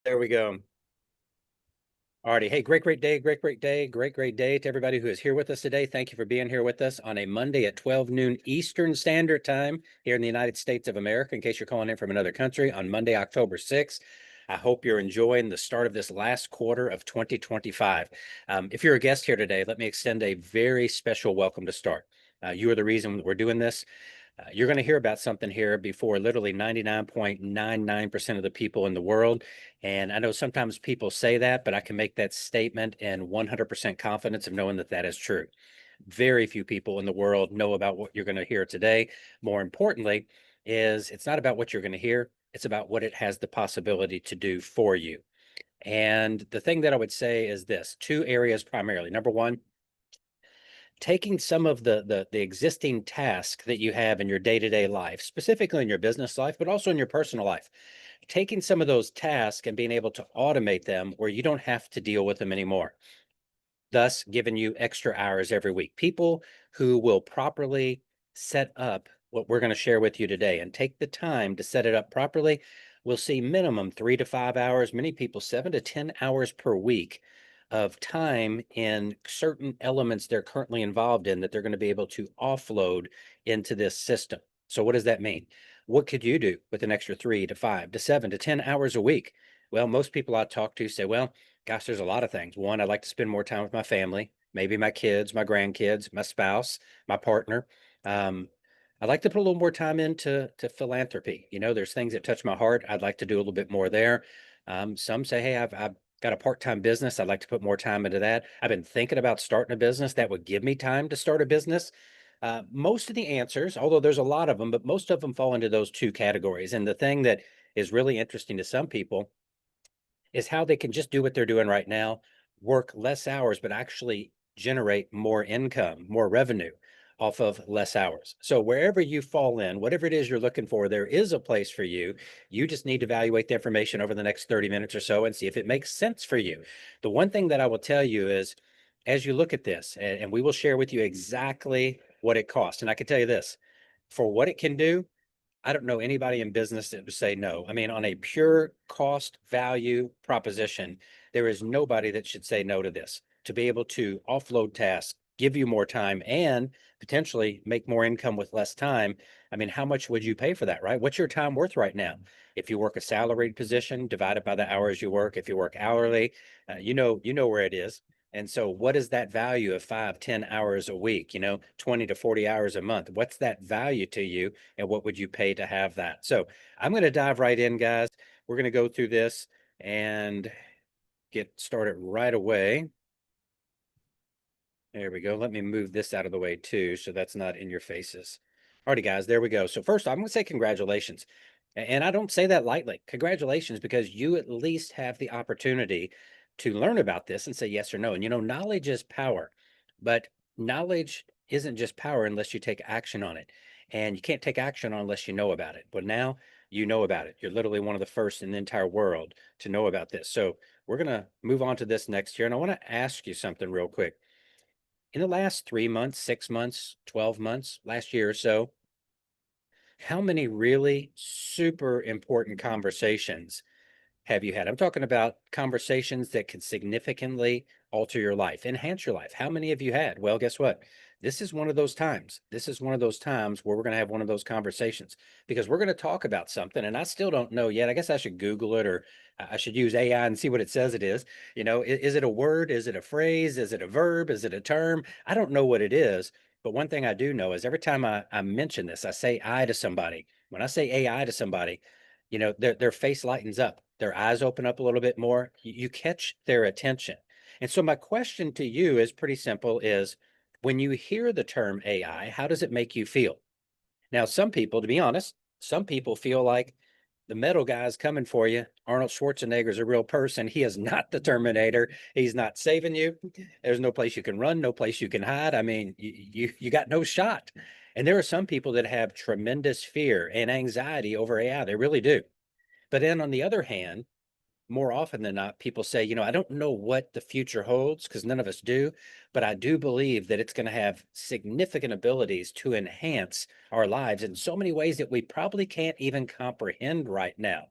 There we go. Alrighty. Hey, great day, great day to everybody who is here with us today. Thank you for being here with us on a Monday at 12 noon Eastern Standard Time here in the United States of America, in case you're calling in from another country on Monday, October 6th. I hope you're enjoying the start of this last quarter of 2025. If you're a guest here today, let me extend a very special welcome to start. You are the reason we're doing this. You're going to hear about something here before literally 99.99% of the people in the world. And I know sometimes people say that, but I can make that statement in 100% confidence of knowing that that is true. Very few people in the world know about what you're going to hear today. More importantly, is it's not about what you're going to hear, it's about what it has the possibility to do for you. And the thing that I would say is this: two areas primarily. Number one, taking some of the existing tasks that you have in your day-to-day life, specifically in your business life, but also in your personal life, taking some of those tasks and being able to automate them where you don't have to deal with them anymore, thus giving you extra hours every week. People who will properly set up what we're going to share with you today and take the time to set it up properly will see minimum 3 to 5 hours, many people 7 to 10 hours per week of time in certain elements they're currently involved in that they're going to be able to offload into this system. So what does that mean? What could you do with an extra 3 to 5 to 7 to 10 hours a week? Well, most people I talk to say, well, gosh, there's a lot of things. One, I'd like to spend more time with my family, maybe my kids, my grandkids, my spouse, my partner. Um, I'd like to put a little more time into philanthropy. There's things that touch my heart. I'd like to do a little bit more there. Some say, hey, I've got a part-time business. I'd like to put more time into that. I've been thinking about starting a business that would give me time to start a business. Most of the answers, although there's a lot of them, but most of them fall into those two categories. And the thing that is really interesting to some people is how they can just do what they're doing right now, work less hours, but actually generate more income, more revenue off of less hours. So wherever you fall in, whatever it is you're looking for, there is a place for you. You just need to evaluate the information over the next 30 minutes or so and see if it makes sense for you. The one thing that I will tell you is, as you look at this, and we will share with you exactly what it costs. And I can tell you this, for what it can do, I don't know anybody in business that would say no. I mean, on a pure cost value proposition, there is nobody that should say no to this. To be able to offload tasks, give you more time, and potentially make more income with less time. I mean, how much would you pay for that, right? What's your time worth right now? If you work a salaried position, divided by the hours you work. If you work hourly, you know where it is. And so what is that value of 5, 10 hours a week, 20 to 40 hours a month? What's that value to you? And what would you pay to have that? So I'm going to dive right in, guys. We're going to go through this and get started right away. There we go. Let me move this out of the way too, so that's not in your faces. Alrighty, guys, there we go. So first, I'm going to say congratulations. And I don't say that lightly. Congratulations, because you at least have the opportunity to learn about this and say yes or no. And knowledge is power, but knowledge isn't just power unless you take action on it. And you can't take action unless you know about it. But now you know about it. You're literally one of the first in the entire world to know about this. So we're going to move on to this next year. And I want to ask you something real quick. In the last 3 months, 6 months, 12 months, last year or so, how many really super important conversations have you had? I'm talking about conversations that can significantly alter your life, enhance your life. How many have you had? Well, guess what? This is one of those times. This is one of those times where we're going to have one of those conversations, because we're going to talk about something, and I still don't know yet. I guess I should Google it, or I should use AI and see what it says it is. Is it a word? Is it a phrase? Is it a verb? Is it a term? I don't know what it is. But one thing I do know is every time I mention this, I say I to somebody. When I say AI to somebody, their face lightens up, their eyes open up a little bit more. You catch their attention. And so my question to you is pretty simple: is when you hear the term AI, how does it make you feel? Now, some people, to be honest, some people feel like the metal guy is coming for you. Arnold Schwarzenegger is a real person. He is not the Terminator. He's not saving you. There's no place you can run, no place you can hide. I mean, you got no shot. And there are some people that have tremendous fear and anxiety over AI. They really do. But then on the other hand, more often than not, people say, I don't know what the future holds, because none of us do, but I do believe that it's going to have significant abilities to enhance our lives in so many ways that we probably can't even comprehend right now.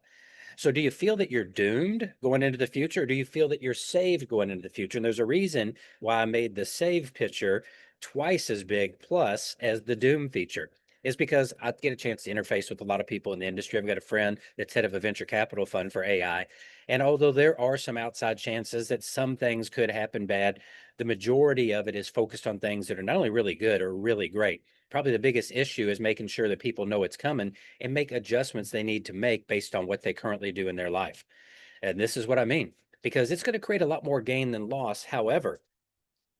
So do you feel that you're doomed going into the future, or do you feel that you're saved going into the future? And there's a reason why I made the save picture twice as big plus as the doom feature. Is because I get a chance to interface with a lot of people in the industry. I've got a friend that's head of a venture capital fund for AI. And although there are some outside chances that some things could happen bad, the majority of it is focused on things that are not only really good or really great. Probably the biggest issue is making sure that people know it's coming and make adjustments they need to make based on what they currently do in their life. And this is what I mean, because it's going to create a lot more gain than loss. However,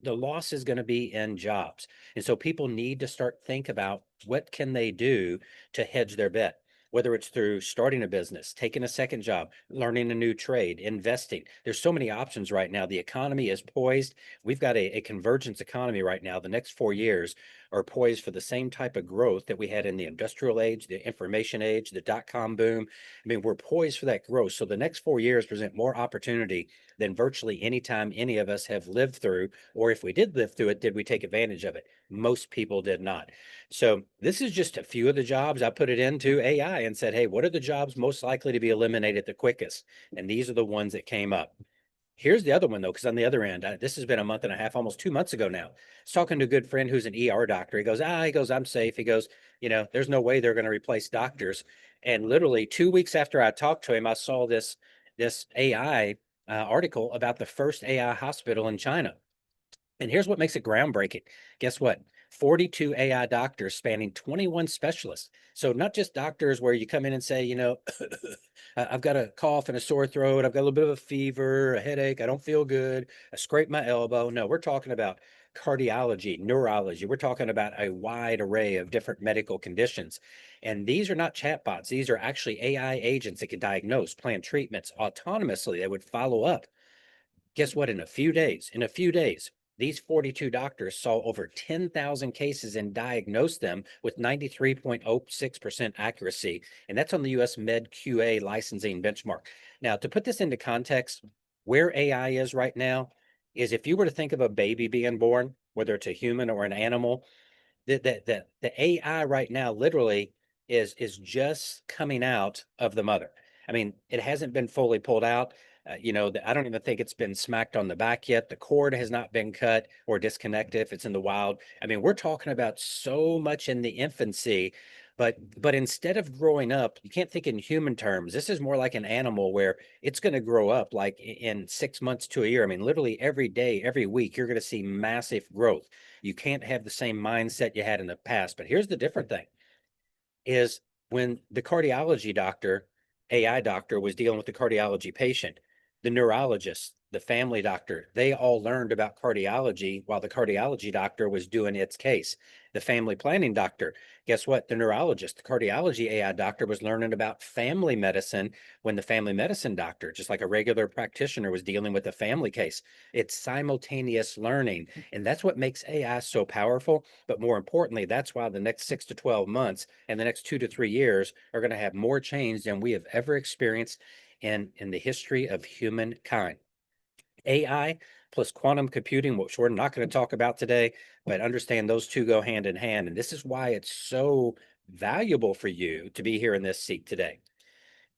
the loss is going to be in jobs. And so people need to start think about what can they do to hedge their bet, whether it's through starting a business, taking a second job, learning a new trade, investing. There's so many options right now. The economy is poised. We've got a convergence economy right now. The next 4 years are poised for the same type of growth that we had in the industrial age, the information age, the dot-com boom. I mean, we're poised for that growth. So the next 4 years present more opportunity than virtually any time any of us have lived through, or if we did live through it, did we take advantage of it? Most people did not. So this is just a few of the jobs. I put it into AI and said, hey, what are the jobs most likely to be eliminated the quickest? And these are the ones that came up. Here's the other one, though, because on the other end, this has been a month and a half, almost 2 months ago now. I was talking to a good friend who's an ER doctor. He goes, I'm safe. He goes, there's no way they're going to replace doctors. And literally 2 weeks after I talked to him, I saw this AI article about the first AI hospital in China. And here's what makes it groundbreaking. Guess what? 42 AI doctors spanning 21 specialists. So not just doctors where you come in and say, I've got a cough and a sore throat. I've got a little bit of a fever, a headache. I don't feel good. I scraped my elbow. No, we're talking about cardiology, neurology. We're talking about a wide array of different medical conditions. And these are not chatbots. These are actually AI agents that can diagnose, plan treatments autonomously. They would follow up. Guess what? In a few days, these 42 doctors saw over 10,000 cases and diagnosed them with 93.06% accuracy. And that's on the US Med QA licensing benchmark. Now, to put this into context, where AI is right now is if you were to think of a baby being born, whether it's a human or an animal, the AI right now literally is just coming out of the mother. I mean, it hasn't been fully pulled out. I don't even think it's been smacked on the back yet. The cord has not been cut or disconnected if it's in the wild. I mean, we're talking about so much in the infancy, but instead of growing up, you can't think in human terms. This is more like an animal where it's going to grow up like in 6 months to a year. I mean, literally every day, every week, you're going to see massive growth. You can't have the same mindset you had in the past. But here's the different thing is when the cardiology doctor, AI doctor, was dealing with the cardiology patient, the neurologist, the family doctor, they all learned about cardiology while the cardiology doctor was doing its case. The family planning doctor, guess what? The neurologist, the cardiology AI doctor was learning about family medicine when the family medicine doctor, just like a regular practitioner, was dealing with a family case. It's simultaneous learning. And that's what makes AI so powerful. But more importantly, that's why the next 6 to 12 months and the next 2 to 3 years are going to have more change than we have ever experienced in the history of humankind. AI plus quantum computing, which we're not going to talk about today, but understand those two go hand in hand. And this is why it's so valuable for you to be here in this seat today.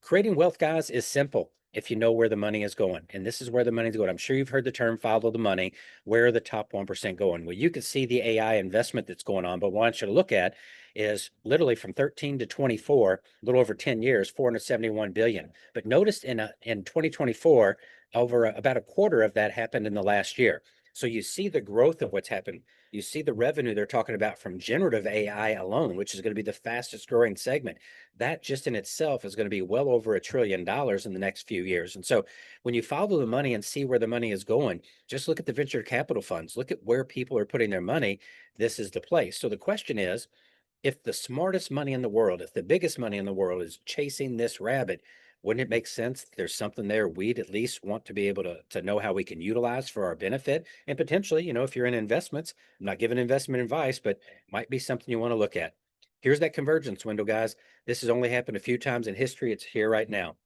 Creating wealth, guys, is simple if you know where the money is going. And this is where the money is going. I'm sure you've heard the term follow the money. Where are the top 1% going? Well, you can see the AI investment that's going on, but what I want you to look at is literally from 13 to 24, a little over 10 years, 471 billion. But notice in 2024, about a quarter of that happened in the last year. So you see the growth of what's happened. You see the revenue they're talking about from generative AI alone, which is going to be the fastest growing segment. That just in itself is going to be well over $1 trillion in the next few years. And so when you follow the money and see where the money is going, just look at the venture capital funds, look at where people are putting their money. This is the place. So the question is, if the smartest money in the world, if the biggest money in the world is chasing this rabbit, wouldn't it make sense there's something there we'd at least want to be able to know how we can utilize for our benefit? And potentially, if you're in investments, I'm not giving investment advice, but might be something you want to look at. Here's that convergence window, guys. This has only happened a few times in history. It's here right now.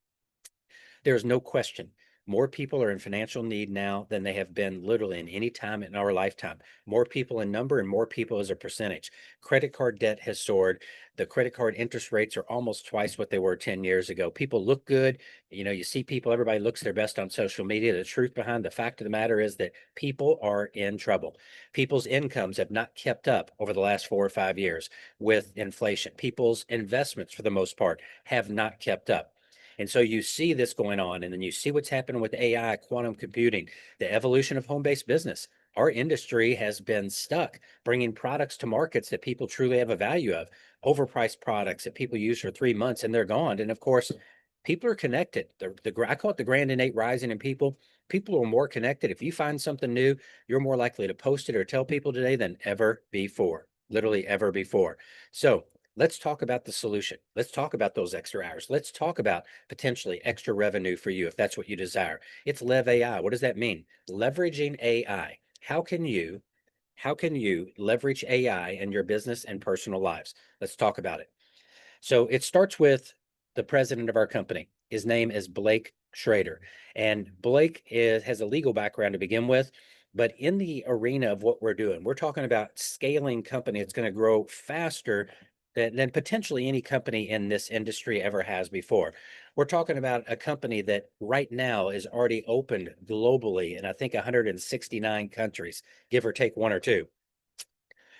There's no question. More people are in financial need now than they have been literally in any time in our lifetime. More people in number and more people as a percentage. Credit card debt has soared. The credit card interest rates are almost twice what they were 10 years ago. People look good. You know, you see people, everybody looks their best on social media. The truth behind the fact of the matter is that people are in trouble. People's incomes have not kept up over the last 4 or 5 years with inflation. People's investments, for the most part, have not kept up. And so you see this going on, and then you see what's happening with AI, quantum computing, the evolution of home-based business. Our industry has been stuck bringing products to markets that people truly have a value of, overpriced products that people use for 3 months and they're gone. And of course, people are connected. I call it the grand innate rising in people. People are more connected. If you find something new, you're more likely to post it or tell people today than ever before, literally ever before. So let's talk about the solution. Let's talk about those extra hours. Let's talk about potentially extra revenue for you if that's what you desire. It's LevAi. What does that mean? Leveraging AI. How can you leverage AI in your business and personal lives? Let's talk about it. So it starts with the president of our company. His name is Blake Schrader. And has a legal background to begin with. But in the arena of what we're doing, we're talking about scaling company. It's going to grow faster than potentially any company in this industry ever has before. We're talking about a company that right now is already opened globally in, I think, 169 countries, give or take one or two.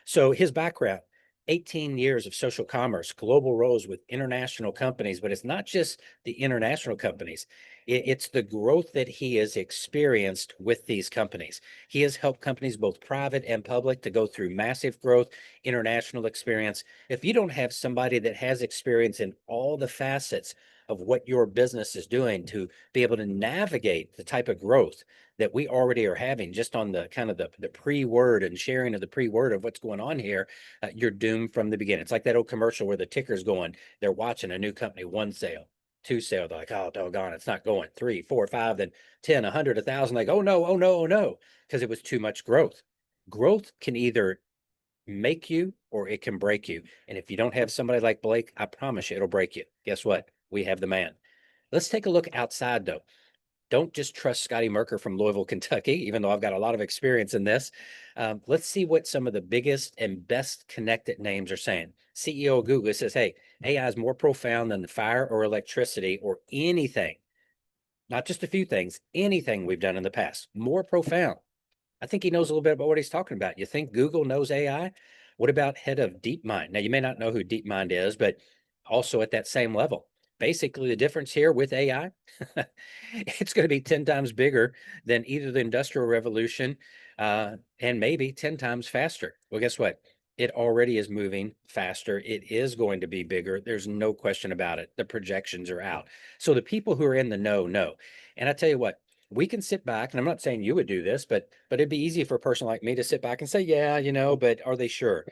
So his background, 18 years of social commerce, global roles with international companies, but it's not just the international companies. It's the growth that he has experienced with these companies. He has helped companies, both private and public, to go through massive growth, international experience. If you don't have somebody that has experience in all the facets of what your business is doing to be able to navigate the type of growth that we already are having just on the kind of the pre-word and sharing of the pre-word of what's going on here, you're doomed from the beginning. It's like that old commercial where the ticker's going, they're watching a new company, one sale, two sale, they're like, oh, doggone, it's not going, 3, 4, 5, then 10, 100, 1,000, like, oh no, oh no, oh no, because it was too much growth. Growth can either make you or it can break you. And if you don't have somebody like Blake, I promise you it'll break you. Guess what? We have the man. Let's take a look outside though. Don't just trust Scotty Mercker from Louisville, Kentucky, even though I've got a lot of experience in this. Let's see what some of the biggest and best connected names are saying. CEO of Google says, hey, AI is more profound than the fire or electricity or anything, not just a few things, anything we've done in the past. More profound. I think he knows a little bit about what he's talking about. You think Google knows AI? What about head of DeepMind? Now, you may not know who DeepMind is, but also at that same level. Basically, the difference here with AI, it's going to be 10 times bigger than either the Industrial Revolution and maybe 10 times faster. Well, guess what? It already is moving faster. It is going to be bigger. There's no question about it. The projections are out. So the people who are in the know. And I tell you what, we can sit back, and I'm not saying you would do this, but it'd be easy for a person like me to sit back and say, yeah, but are they sure?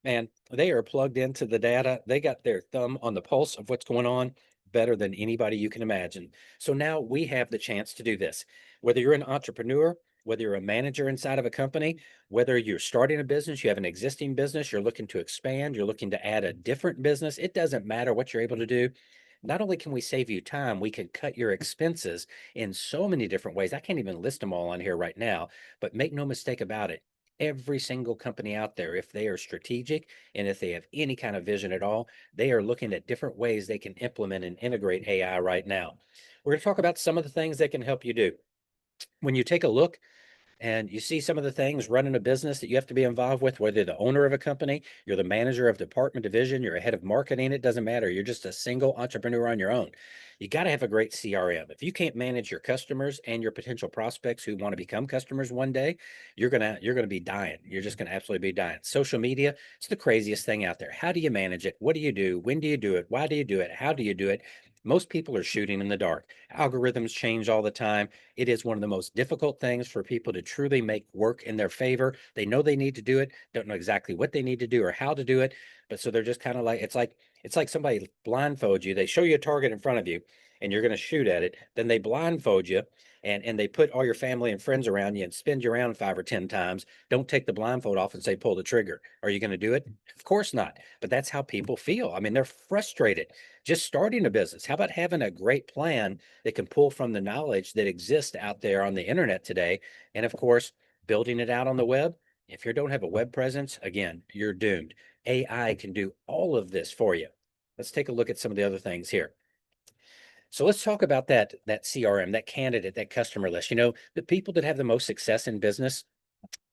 Man, they are plugged into the data. They got their thumb on the pulse of what's going on better than anybody you can imagine. So now we have the chance to do this. Whether you're an entrepreneur, whether you're a manager inside of a company, whether you're starting a business, you have an existing business, you're looking to expand, you're looking to add a different business, it doesn't matter what you're able to do. Not only can we save you time, we can cut your expenses in so many different ways. I can't even list them all on here right now, but make no mistake about it. Every single company out there, if they are strategic and if they have any kind of vision at all, they are looking at different ways they can implement and integrate AI right now. We're going to talk about some of the things that can help you do. When you take a look and you see some of the things running a business that you have to be involved with, whether you're the owner of a company, you're the manager of department division, you're a head of marketing, it doesn't matter. You're just a single entrepreneur on your own. You got to have a great CRM. If you can't manage your customers and your potential prospects who want to become customers one day, you're gonna be dying. You're just gonna absolutely be dying. Social media, it's the craziest thing out there. How do you manage it? What do you do? When do you do it? Why do you do it? How do you do it? Most people are shooting in the dark. Algorithms change all the time. It is one of the most difficult things for people to truly make work in their favor. They know they need to do it, don't know exactly what they need to do or how to do it, but so they're just kind of like it's like somebody blindfolds you. They show you a target in front of you, and you're going to shoot at it, then they blindfold you and they put all your family and friends around you and spin you around 5 or 10 times. Don't take the blindfold off and say, pull the trigger. Are you going to do it? Of course not. But that's how people feel. I mean, they're frustrated just starting a business. How about having a great plan that can pull from the knowledge that exists out there on the internet today? And of course, building it out on the web. If you don't have a web presence, again, you're doomed. AI can do all of this for you. Let's take a look at some of the other things here. So let's talk about that CRM, that candidate, that customer list. You know, the people that have the most success in business,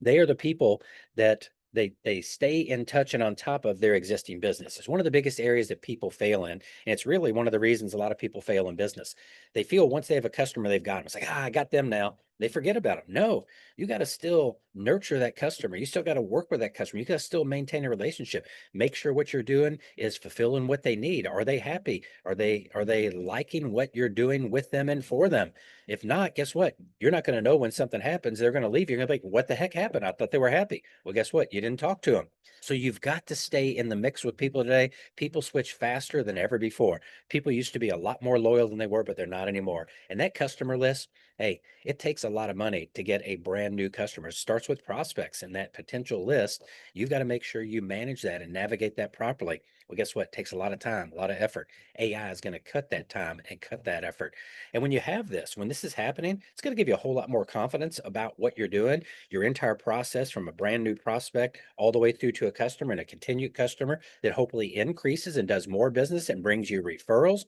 they are the people that they stay in touch and on top of their existing business. It's one of the biggest areas that people fail in, and it's really one of the reasons a lot of people fail in business. They feel once they have a customer, they've got them. It's like, I got them now. They forget about them. No, you got to still nurture that customer. You still got to work with that customer. You got to still maintain a relationship. Make sure what you're doing is fulfilling what they need. Are they happy? Are they liking what you're doing with them and for them? If not, guess what? You're not going to know when something happens. They're going to leave. You're going to be like, what the heck happened? I thought they were happy. Well, guess what? You didn't talk to them. So you've got to stay in the mix with people today. People switch faster than ever before. People used to be a lot more loyal than they were, but they're not anymore. And that customer list, hey, it takes a lot of money to get a brand new customer. It starts with prospects and that potential list. You've got to make sure you manage that and navigate that properly. Well, guess what? It takes a lot of time, a lot of effort. AI is going to cut that time and cut that effort. And when you have this, when this is happening, it's going to give you a whole lot more confidence about what you're doing, your entire process from a brand new prospect all the way through to a customer and a continued customer that hopefully increases and does more business and brings you referrals.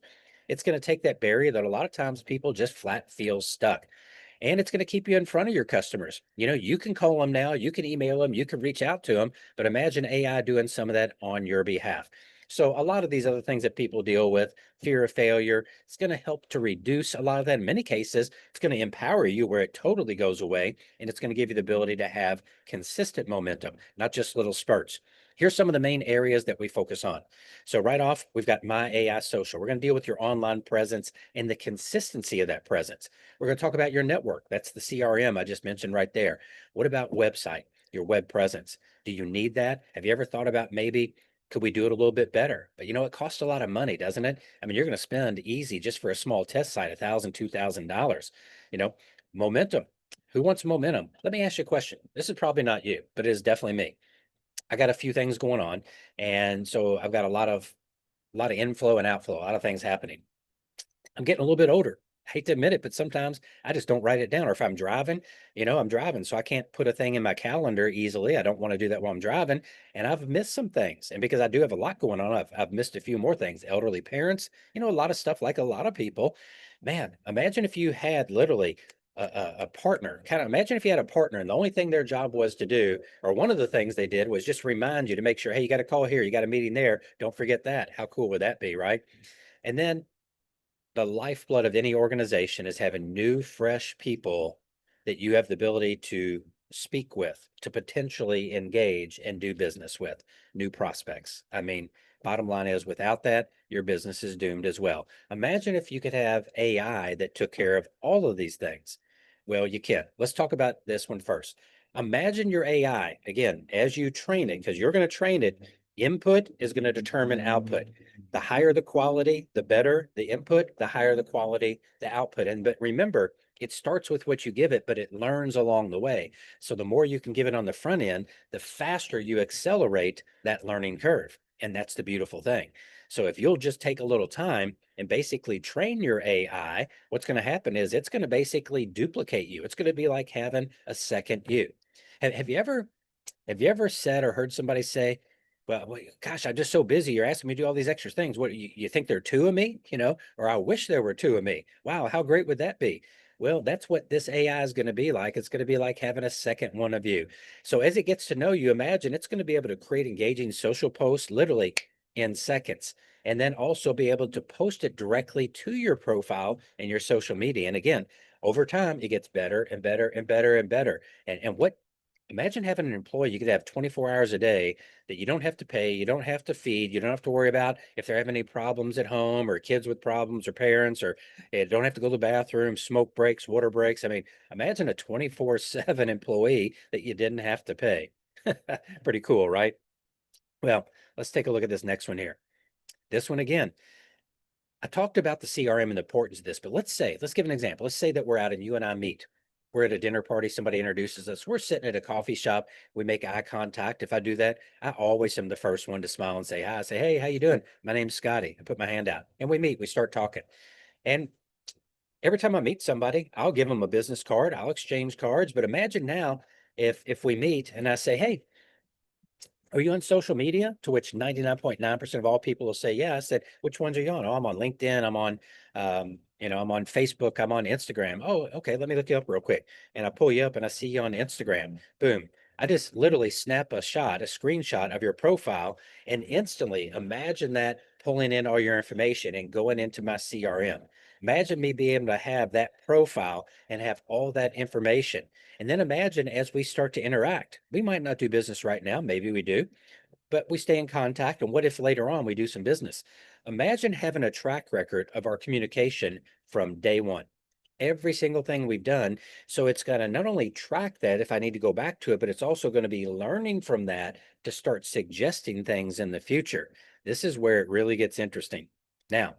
It's going to take that barrier that a lot of times people just flat feel stuck. And it's going to keep you in front of your customers. You know, you can call them now, you can email them, you can reach out to them, but imagine AI doing some of that on your behalf. So a lot of these other things that people deal with, fear of failure, it's going to help to reduce a lot of that. In many cases, it's going to empower you where it totally goes away, and it's going to give you the ability to have consistent momentum, not just little spurts. Here's some of the main areas that we focus on. So right off, we've got My AI Social. We're going to deal with your online presence and the consistency of that presence. We're going to talk about your network. That's the CRM I just mentioned right there. What about website, your web presence? Do you need that? Have you ever thought about maybe could we do it a little bit better? But you know, it costs a lot of money, doesn't it? I mean, you're going to spend easy just for a small test site, $1,000, $2,000. You know, momentum. Who wants momentum? Let me ask you a question. This is probably not you, but it is definitely me. I got a few things going on, and so I've got a lot of inflow and outflow, a lot of things happening. I'm getting a little bit older. I hate to admit it, but sometimes I just don't write it down. Or if I'm driving, you know, I'm driving, so I can't put a thing in my calendar easily. I don't want to do that while I'm driving. And I've missed some things. And because I do have a lot going on, I've missed a few more things. Elderly parents, you know, a lot of stuff like a lot of people. Man, imagine if you had literally a partner. Kind of imagine if you had a partner and the only thing their job was to do, or one of the things they did was just remind you to make sure, hey, you got a call here, you got a meeting there. Don't forget that. How cool would that be, right? And then the lifeblood of any organization is having new, fresh people that you have the ability to speak with, to potentially engage and do business with, new prospects. I mean, bottom line is without that, your business is doomed as well. Imagine if you could have AI that took care of all of these things. Well, you can. Let's talk about this one first. Imagine your AI, again, as you train it, because you're going to train it, input is going to determine output. The higher the quality, the better the input, the higher the quality, the output. And but remember, it starts with what you give it, but it learns along the way. So the more you can give it on the front end, the faster you accelerate that learning curve. And that's the beautiful thing. So if you'll just take a little time and basically train your AI, what's going to happen is it's going to basically duplicate you. It's going to be like having a second you. Have you ever said or heard somebody say, well, gosh, I'm just so busy. You're asking me to do all these extra things. What you think there are two of me, you know, or I wish there were two of me. Wow, how great would that be? Well, that's what this AI is going to be like. It's going to be like having a second one of you. So as it gets to know you, imagine it's going to be able to create engaging social posts literally in seconds, and then also be able to post it directly to your profile and your social media. And again, over time, it gets better and better and better and better. And what imagine having an employee you could have 24 hours a day that you don't have to pay, you don't have to feed, you don't have to worry about if they're having any problems at home or kids with problems or parents or don't have to go to the bathroom, smoke breaks, water breaks. I mean, imagine a 24/7 employee that you didn't have to pay. Pretty cool, right? Well, let's take a look at this next one here. This one again. I talked about the CRM and the importance of this, but let's give an example. Let's say that we're out and you and I meet. We're at a dinner party, somebody introduces us. We're sitting at a coffee shop. We make eye contact. If I do that, I always am the first one to smile and say hi. I say, hey, how you doing? My name's Scotty. I put my hand out and we meet, we start talking. And every time I meet somebody, I'll give them a business card. I'll exchange cards. But imagine now if we meet and I say, hey, are you on social media? To which 99.9% of all people will say, yeah. I said, which ones are you on? Oh, I'm on LinkedIn. I'm on, I'm on Facebook. I'm on Instagram. Oh, okay. Let me look you up real quick. And I pull you up and I see you on Instagram. Boom. I just literally snap a screenshot of your profile, and instantly imagine that pulling in all your information and going into my CRM. Imagine me being able to have that profile and have all that information. And then imagine as we start to interact, we might not do business right now, maybe we do, but we stay in contact. And what if later on we do some business? Imagine having a track record of our communication from day one, every single thing we've done. So it's going to not only track that if I need to go back to it, but it's also going to be learning from that to start suggesting things in the future. This is where it really gets interesting. Now,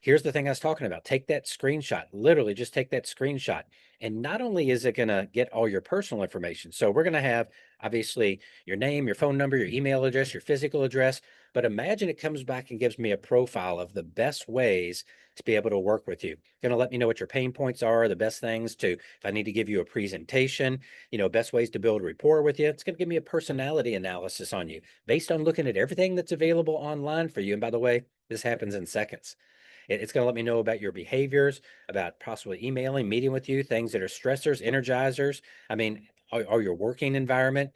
here's the thing I was talking about. Take that screenshot, literally just take that screenshot. And not only is it going to get all your personal information, so we're going to have obviously your name, your phone number, your email address, your physical address, but imagine it comes back and gives me a profile of the best ways to be able to work with you. Going to let me know what your pain points are, the best things to, if I need to give you a presentation, best ways to build rapport with you. It's going to give me a personality analysis on you based on looking at everything that's available online for you. And by the way, this happens in seconds. It's going to let me know about your behaviors, about possibly emailing, meeting with you, things that are stressors, energizers. I mean, or your working environment.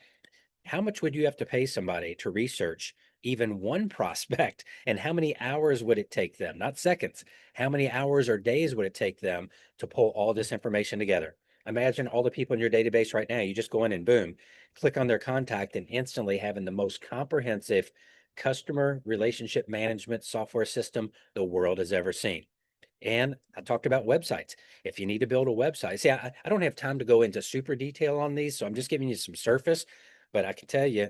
How much would you have to pay somebody to research even one prospect? And how many hours would it take them? Not seconds. How many hours or days would it take them to pull all this information together? Imagine all the people in your database right now. You just go in and boom, click on their contact and instantly having the most comprehensive customer relationship management software system the world has ever seen. And I talked about websites. If you need to build a website, see, I don't have time to go into super detail on these, so I'm just giving you some surface. But I can tell you,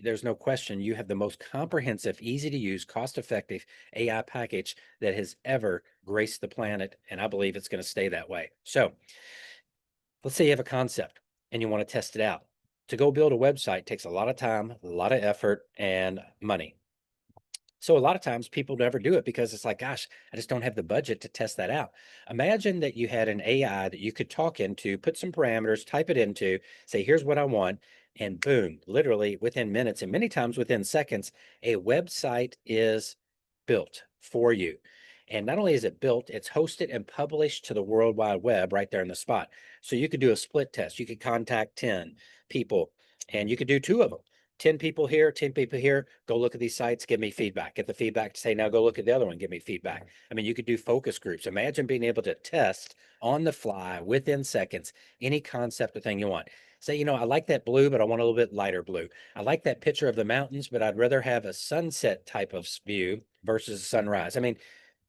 there's no question you have the most comprehensive, easy to use, cost effective AI package that has ever graced the planet. And I believe it's going to stay that way. So let's say you have a concept and you want to test it out. To go build a website takes a lot of time, a lot of effort, and money. So a lot of times people never do it because it's like, gosh, I just don't have the budget to test that out. Imagine that you had an AI that you could talk into, put some parameters, type it into, say, here's what I want, and boom, literally within minutes and many times within seconds, a website is built for you. And not only is it built, it's hosted and published to the World Wide Web right there in the spot. So you could do a split test. You could contact 10 people and you could do two of them. 10 people here, 10 people here, go look at these sites, give me feedback. Get the feedback to say, now go look at the other one, give me feedback. I mean, you could do focus groups. Imagine being able to test on the fly within seconds any concept or thing you want. Say, I like that blue, but I want a little bit lighter blue. I like that picture of the mountains, but I'd rather have a sunset type of view versus a sunrise. I mean,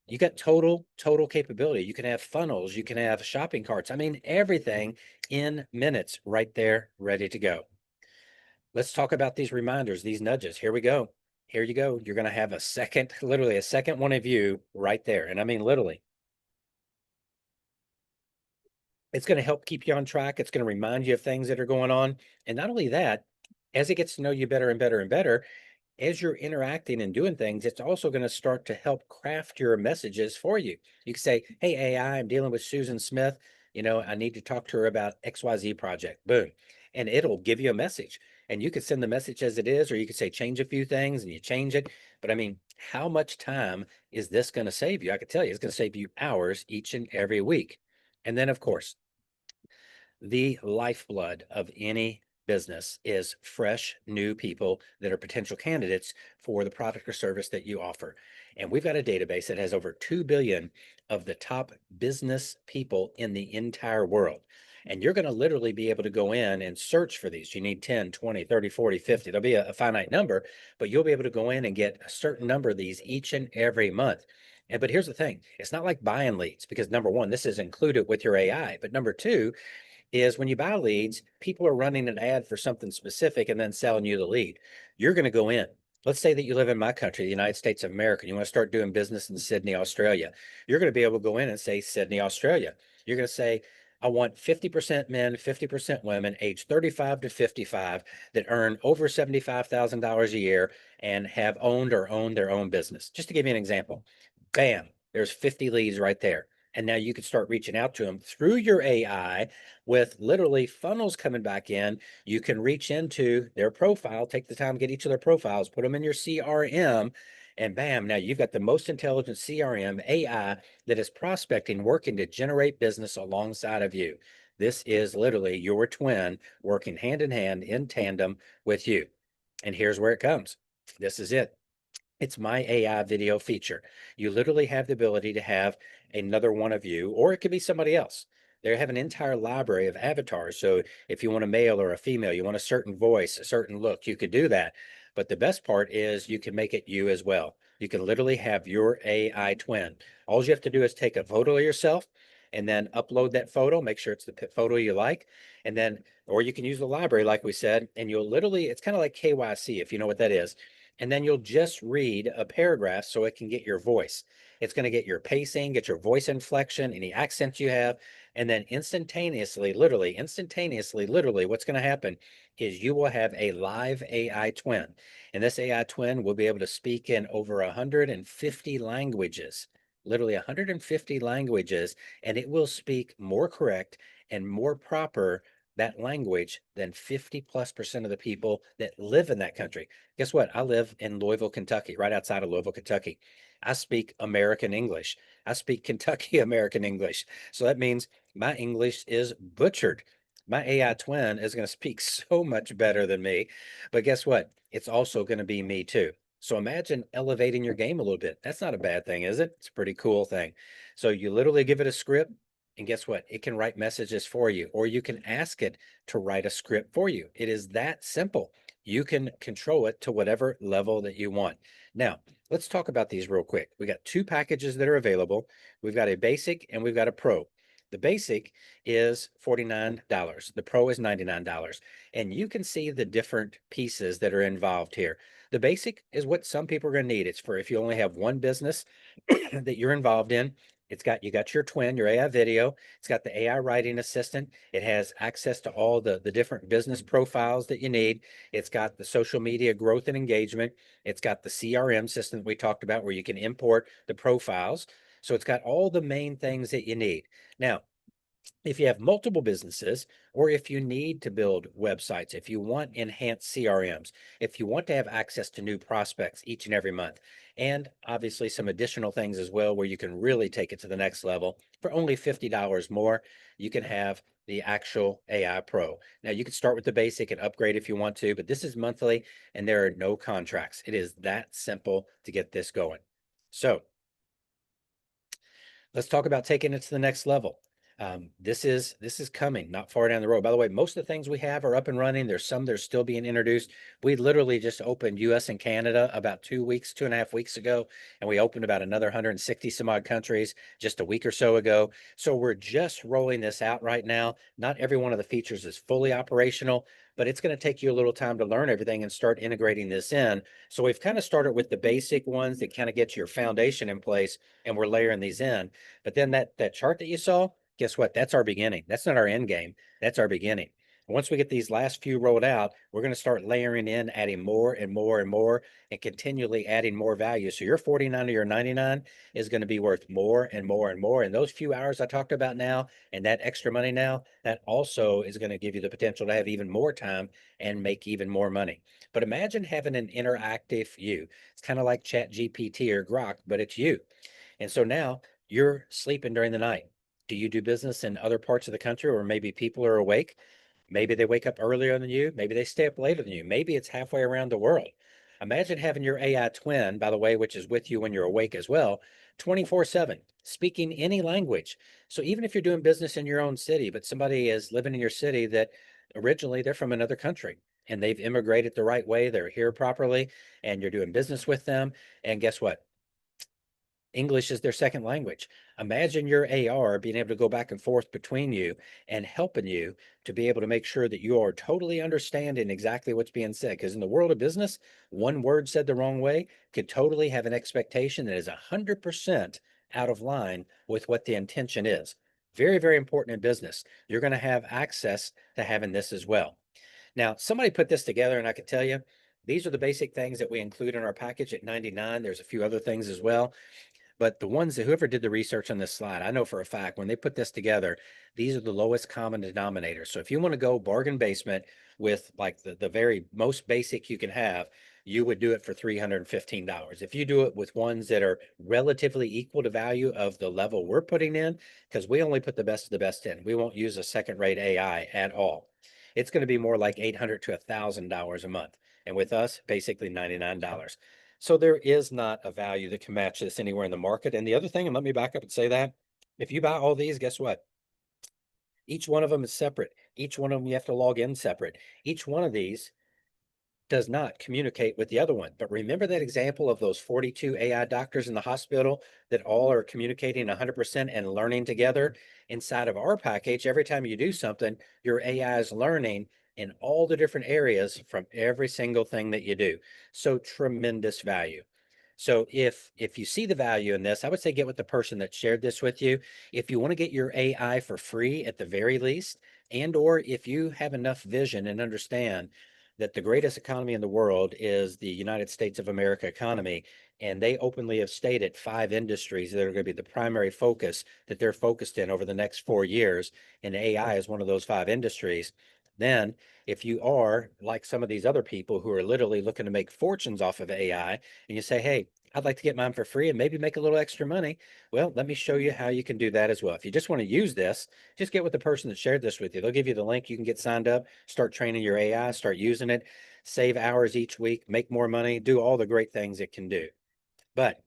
you got total capability. You can have funnels, you can have shopping carts. I mean, everything in minutes right there, ready to go. Let's talk about these reminders, these nudges. Here we go. Here you go. You're going to have a second, literally a second one of you right there. And I mean, literally, it's going to help keep you on track. It's going to remind you of things that are going on. And not only that, as it gets to know you better and better and better, as you're interacting and doing things, it's also going to start to help craft your messages for you. You can say, hey, AI, I'm dealing with Susan Smith. I need to talk to her about XYZ project. Boom. And it'll give you a message. And you could send the message as it is, or you could say, change a few things and you change it. But I mean, how much time is this going to save you? I could tell you, it's going to save you hours each and every week. And then, of course, the lifeblood of any business is fresh, new people that are potential candidates for the product or service that you offer. And we've got a database that has over 2 billion of the top business people in the entire world. And you're going to literally be able to go in and search for these. You need 10, 20, 30, 40, 50. There'll be a finite number, but you'll be able to go in and get a certain number of these each and every month. But here's the thing, it's not like buying leads because number one, this is included with your AI. But number two, is when you buy leads, people are running an ad for something specific and then selling you the lead. You're going to go in Let's say that you live in my country, the United States of America, and you want to start doing business in Sydney, Australia. You're going to be able to go in and say Sydney, Australia. You're going to say, I want 50% men, 50% women, age 35 to 55, that earn over $75,000 a year and have owned or own their own business. Just to give you an example, bam, there's 50 leads right there. And now you can start reaching out to them through your AI with literally funnels coming back in. You can reach into their profile, take the time, get each of their profiles, put them in your CRM, and bam, now you've got the most intelligent CRM AI that is prospecting, working to generate business alongside of you. This is literally your twin working hand in hand in tandem with you. And here's where it comes. This is it. It's my AI video feature. You literally have the ability to have another one of you, or it could be somebody else. They have an entire library of avatars. So if you want a male or a female, you want a certain voice, a certain look, you could do that. But the best part is you can make it you as well. You can literally have your AI twin. All you have to do is take a photo of yourself and then upload that photo, make sure it's the photo you like. And then, or you can use the library, like we said, and you'll literally, it's kind of like KYC, if you know what that is, and then you'll just read a paragraph so it can get your voice. It's going to get your pacing, get your voice inflection, any accents you have, and then instantaneously, literally, what's going to happen is you will have a live AI twin. And this AI twin will be able to speak in over 150 languages, literally 150 languages, and it will speak more correct and more proper that language than 50+% of the people that live in that country. Guess what? I live in Louisville, Kentucky, right outside of Louisville, Kentucky. I speak American English. I speak Kentucky American English. So that means my English is butchered. My AI twin is going to speak so much better than me. But guess what? It's also going to be me too. So imagine elevating your game a little bit. That's not a bad thing, is it? It's a pretty cool thing. So you literally give it a script, and guess what? It can write messages for you, or you can ask it to write a script for you. It is that simple. You can control it to whatever level that you want. Now, let's talk about these real quick. We got two packages that are available. We've got a basic and we've got a pro. The basic is $49. The pro is $99. And you can see the different pieces that are involved here. The basic is what some people are going to need. It's for if you only have one business that you're involved in. It's got, you got your twin, your AI video. It's got the AI writing assistant. It has access to all the different business profiles that you need. It's got the social media growth and engagement. It's got the CRM system that we talked about where you can import the profiles. So it's got all the main things that you need. Now, if you have multiple businesses, or if you need to build websites, if you want enhanced CRMs, if you want to have access to new prospects each and every month, and obviously some additional things as well, where you can really take it to the next level for only $50 more, you can have the actual AI Pro. Now you can start with the basic and upgrade if you want to, but this is monthly and there are no contracts. It is that simple to get this going. So let's talk about taking it to the next level. This is coming not far down the road. By the way, most of the things we have are up and running. There's some that are still being introduced. We literally just opened US and Canada about 2 weeks, 2.5 weeks ago, and we opened about another 160 some odd countries just a week or so ago. So we're just rolling this out right now. Not every one of the features is fully operational, but it's going to take you a little time to learn everything and start integrating this in. So we've kind of started with the basic ones that kind of get your foundation in place, and we're layering these in. But then that chart that you saw, guess what? That's our beginning. That's not our end game. That's our beginning. Once we get these last few rolled out, we're going to start layering in, adding more and more and more, and continually adding more value. So your 49 or your 99 is going to be worth more and more and more. And those few hours I talked about now and that extra money now, that also is going to give you the potential to have even more time and make even more money. But imagine having an interactive you. It's kind of like Chat GPT or Grok, but it's you. And so now you're sleeping during the night. Do you do business in other parts of the country where maybe people are awake? Maybe they wake up earlier than you. Maybe they stay up later than you. Maybe it's halfway around the world. Imagine having your AI twin, by the way, which is with you when you're awake as well, 24/7, speaking any language. So even if you're doing business in your own city, but somebody is living in your city that originally they're from another country and they've immigrated the right way, they're here properly, and you're doing business with them. And guess what? English is their second language. Imagine your AR being able to go back and forth between you and helping you to be able to make sure that you are totally understanding exactly what's being said. Because in the world of business, one word said the wrong way could totally have an expectation that is 100% out of line with what the intention is. Very, very important in business. You're going to have access to having this as well. Now, somebody put this together, and I can tell you, these are the basic things that we include in our package at 99. There's a few other things as well. But the ones that whoever did the research on this slide, I know for a fact when they put this together, these are the lowest common denominators. So if you want to go bargain basement with like the very most basic you can have, you would do it for $315. If you do it with ones that are relatively equal to value of the level we're putting in, because we only put the best of the best in, we won't use a second-rate AI at all. It's going to be more like $800 to $1,000 a month. And with us, basically $99. So there is not a value that can match this anywhere in the market. And the other thing, and let me back up and say that, if you buy all these, guess what? Each one of them is separate. Each one of them you have to log in separate. Each one of these does not communicate with the other one. But remember that example of those 42 AI doctors in the hospital that all are communicating 100% and learning together? Inside of our package, every time you do something, your AI is learning in all the different areas from every single thing that you do. So tremendous value. So if you see the value in this, I would say get with the person that shared this with you. If you want to get your AI for free at the very least, and or if you have enough vision and understand that the greatest economy in the world is the United States of America economy, and they openly have stated 5 industries that are going to be the primary focus that they're focused in over the next 4 years, and AI is one of those 5 industries. Then if you are like some of these other people who are literally looking to make fortunes off of AI, and you say, hey, I'd like to get mine for free and maybe make a little extra money. Well, let me show you how you can do that as well. If you just want to use this, just get with the person that shared this with you. They'll give you the link. You can get signed up, start training your AI, start using it, save hours each week, make more money, do all the great things it can do. But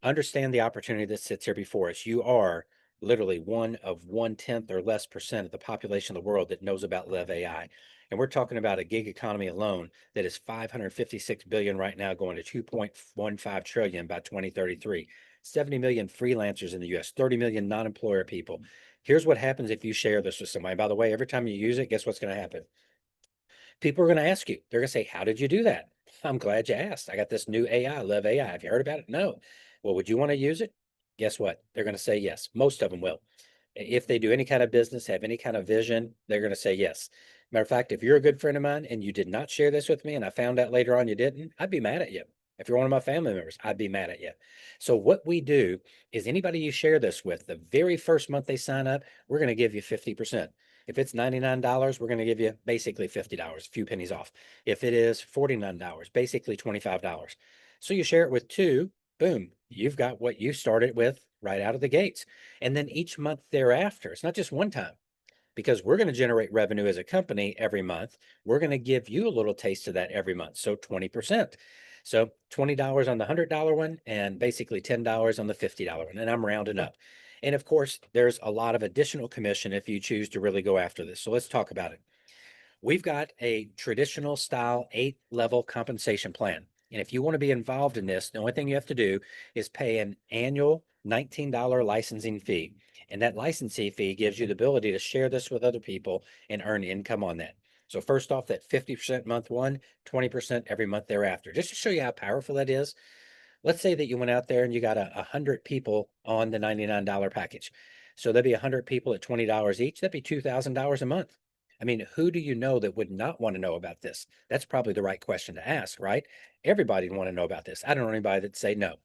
understand the opportunity that sits here before us. You are literally one of 1/10 or less percent of the population of the world that knows about LevAi. And we're talking about a gig economy alone that is 556 billion right now, going to 2.15 trillion by 2033. 70 million freelancers in the US, 30 million non-employer people. Here's what happens if you share this with somebody. By the way, every time you use it, guess what's going to happen? People are going to ask you, they're going to say, how did you do that? I'm glad you asked. I got this new AI, LevAi. Have you heard about it? No. Well, would you want to use it? Guess what? They're going to say yes. Most of them will. If they do any kind of business, have any kind of vision, they're going to say yes. Matter of fact, if you're a good friend of mine and you did not share this with me and I found out later on you didn't, I'd be mad at you. If you're one of my family members, I'd be mad at you. So what we do is anybody you share this with, the very first month they sign up, we're going to give you 50%. If it's $99, we're going to give you basically $50, a few pennies off. If it is $49, basically $25. So you share it with two, boom, you've got what you started with right out of the gates. And then each month thereafter, it's not just one time, because we're going to generate revenue as a company every month. We're going to give you a little taste of that every month. So 20%. So $20 on the $100 one and basically $10 on the $50 one. And I'm rounding up. And of course, there's a lot of additional commission if you choose to really go after this. So let's talk about it. We've got a traditional style 8-level compensation plan. And if you want to be involved in this, the only thing you have to do is pay an annual $19 licensing fee. And that licensing fee gives you the ability to share this with other people and earn income on that. So first off, that 50% month one, 20% every month thereafter. Just to show you how powerful that is, let's say that you went out there and you got 100 people on the $99 package. So there'd be 100 people at $20 each. That'd be $2,000 a month. I mean, who do you know that would not want to know about this? That's probably the right question to ask, right? Everybody would want to know about this. I don't know anybody that'd say no.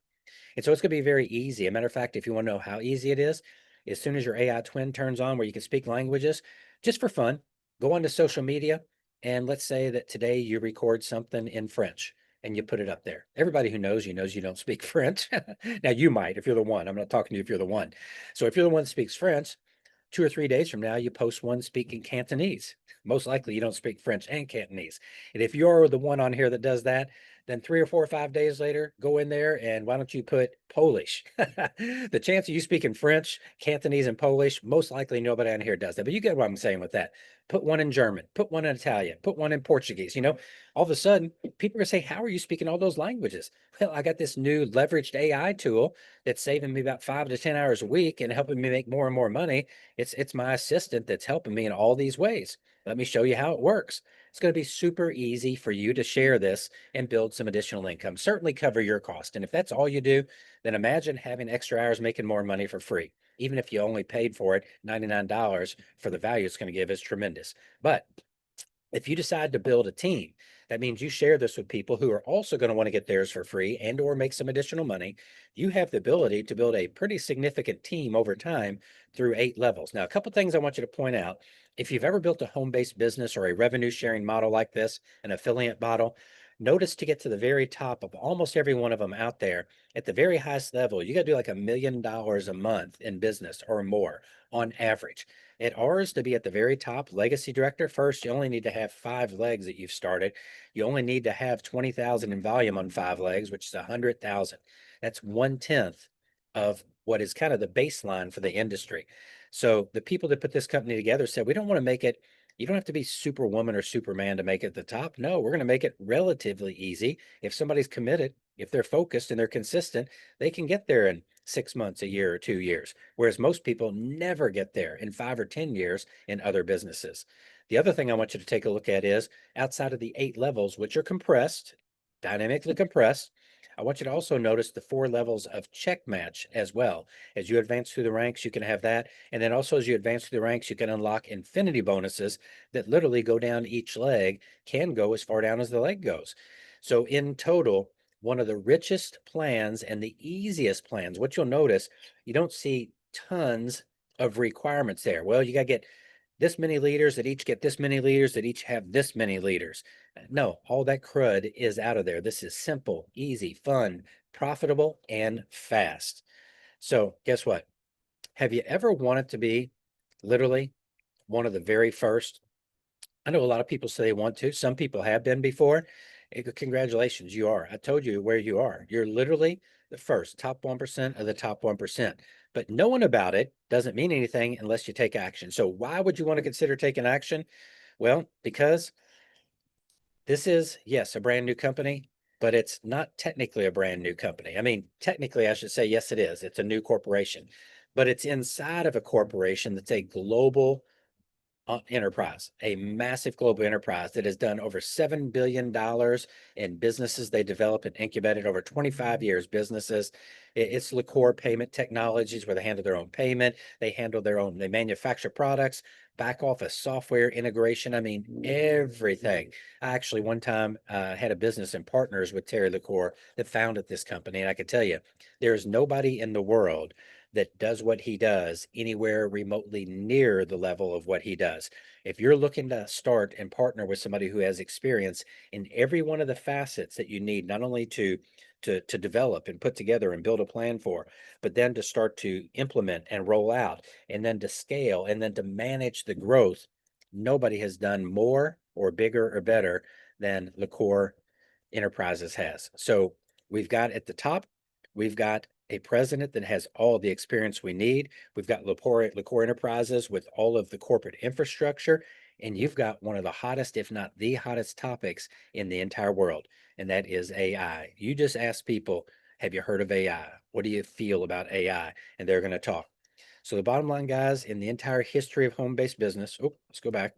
And so it's going to be very easy. As a matter of fact, if you want to know how easy it is, as soon as your AI twin turns on where you can speak languages, just for fun, go onto social media. And let's say that today you record something in French and you put it up there. Everybody who knows you don't speak French. Now you might if you're the one. I'm not talking to you if you're the one. So if you're the one that speaks French, 2 or 3 days from now, you post one speaking Cantonese. Most likely you don't speak French and Cantonese. And if you're the one on here that does that, then 3 or 4 or 5 days later, go in there and why don't you put Polish. The chance of you speaking French, Cantonese, and Polish, most likely nobody on here does that. But you get what I'm saying with that. Put one in German, put one in Italian, put one in Portuguese. All of a sudden, people are going to say, how are you speaking all those languages? Well, I got this new leveraged AI tool that's saving me about 5 to 10 hours a week and helping me make more and more money. It's my assistant that's helping me in all these ways. Let me show you how it works. It's going to be super easy for you to share this and build some additional income. Certainly cover your cost. And if that's all you do, then imagine having extra hours making more money for free. Even if you only paid for it $99 for the value it's going to give is tremendous. But if you decide to build a team, that means you share this with people who are also going to want to get theirs for free and or make some additional money. You have the ability to build a pretty significant team over time through 8 levels. Now, a couple things I want you to point out. If you've ever built a home-based business or a revenue sharing model like this, an affiliate model, notice to get to the very top of almost every one of them out there, at the very highest level, you got to do like $1 million a month in business or more on average. At ours, to be at the very top, legacy director, first, you only need to have 5 legs that you've started. You only need to have 20,000 in volume on 5 legs, which is 100,000. That's 1/10 of what is kind of the baseline for the industry. So the people that put this company together said, we don't want to make it, you don't have to be superwoman or superman to make it at the top. No, we're going to make it relatively easy. If somebody's committed, if they're focused and they're consistent, they can get there in 6 months, a year, or 2 years, whereas most people never get there in 5 or 10 years in other businesses. The other thing I want you to take a look at is outside of the 8 levels, which are compressed, dynamically compressed, I want you to also notice the 4 levels of check match as well. As you advance through the ranks, you can have that. And then also as you advance through the ranks, you can unlock infinity bonuses that literally go down each leg, can go as far down as the leg goes. So in total, one of the richest plans and the easiest plans. What you'll notice, you don't see tons of requirements there. Well, you got to get this many leaders that each get this many leaders that each have this many leaders. No, all that crud is out of there. This is simple, easy, fun, profitable, and fast. So guess what? Have you ever wanted to be literally one of the very first? I know a lot of people say they want to. Some people have been before. Congratulations, you are. I told you where you are. You're literally the first, top 1% of the top 1%. But knowing about it doesn't mean anything unless you take action. So why would you want to consider taking action? Well, because this is, yes, a brand new company, but it's not technically a brand new company. I mean, technically, I should say, yes, it is. It's a new corporation, but it's inside of a corporation that's a global enterprise, a massive global enterprise that has done over $7 billion in businesses they developed and incubated over 25 years. Businesses, it's LaCour Payment Technologies, where they handle their own payment, they manufacture products, back office software integration. I mean, everything. I actually one time had a business and partners with Terry LaCour that founded this company, and I can tell you, there is nobody in the world that does what he does anywhere remotely near the level of what he does. If you're looking to start and partner with somebody who has experience in every one of the facets that you need, not only to develop and put together and build a plan for, but then to start to implement and roll out, and then to scale, and then to manage the growth, nobody has done more or bigger or better than LaCour Enterprises has. So we've got at the top, we've got a president that has all the experience we need. We've got LaCour Enterprises with all of the corporate infrastructure, and you've got one of the hottest, if not the hottest topics in the entire world, and that is AI. You just ask people, have you heard of AI? What do you feel about AI? And they're going to talk. So the bottom line, guys, in the entire history of home-based business, let's go back.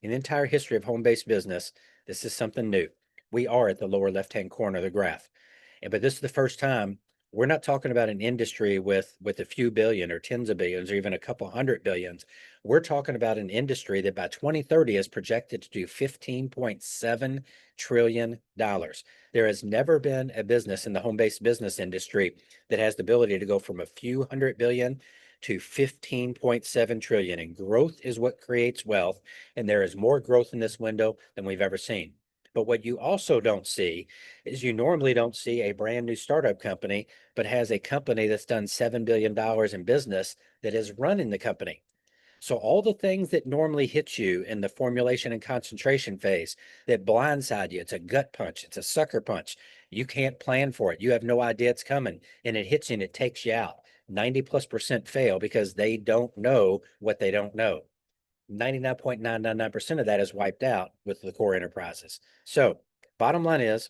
In the entire history of home-based business, this is something new. We are at the lower left-hand corner of the graph. But this is the first time we're not talking about an industry with a few billion or tens of billions or even a couple hundred billions. We're talking about an industry that by 2030 is projected to do $15.7 trillion. There has never been a business in the home-based business industry that has the ability to go from a few hundred billion to 15.7 trillion. And growth is what creates wealth. And there is more growth in this window than we've ever seen. But what you also don't see is you normally don't see a brand new startup company, but has a company that's done $7 billion in business that is running the company. So all the things that normally hit you in the formulation and concentration phase that blindside you, it's a gut punch, it's a sucker punch. You can't plan for it. You have no idea it's coming, and it hits you and it takes you out. 90+% fail because they don't know what they don't know. 99.999% of that is wiped out with the core enterprises. So bottom line is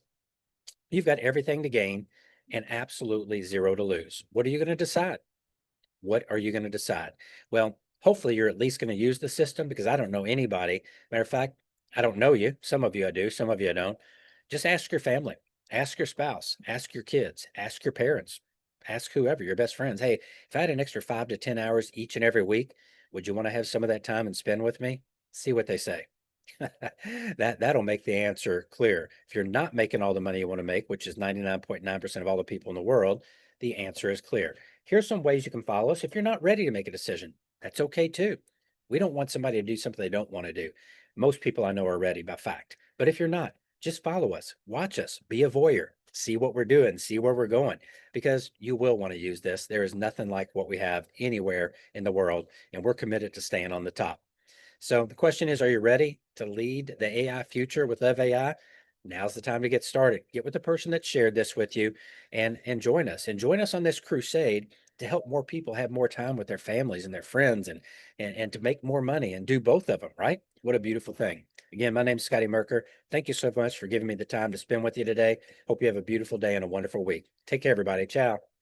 you've got everything to gain and absolutely zero to lose. What are you going to decide? What are you going to decide? Well, hopefully you're at least going to use the system, because I don't know anybody. Matter of fact, I don't know you. Some of you I do, some of you I don't. Just ask your family, ask your spouse, ask your kids, ask your parents, ask whoever, your best friends. Hey, if I had an extra 5 to 10 hours each and every week, would you want to have some of that time and spend with me? See what they say. That'll make the answer clear. If you're not making all the money you want to make, which is 99.9% of all the people in the world, the answer is clear. Here's some ways you can follow us. If you're not ready to make a decision, that's okay too. We don't want somebody to do something they don't want to do. Most people I know are ready by fact. But if you're not, just follow us, watch us, be a voyeur, see what we're doing, see where we're going, because you will want to use this. There is nothing like what we have anywhere in the world, and we're committed to staying on the top. So the question is, are you ready to lead the AI future with LevAi? Now's the time to get started. Get with the person that shared this with you and join us. And join us on this crusade to help more people have more time with their families and their friends, and to make more money and do both of them, right? What a beautiful thing. Again, my name's Scotty Mercker. Thank you so much for giving me the time to spend with you today. Hope you have a beautiful day and a wonderful week. Take care, everybody. Ciao.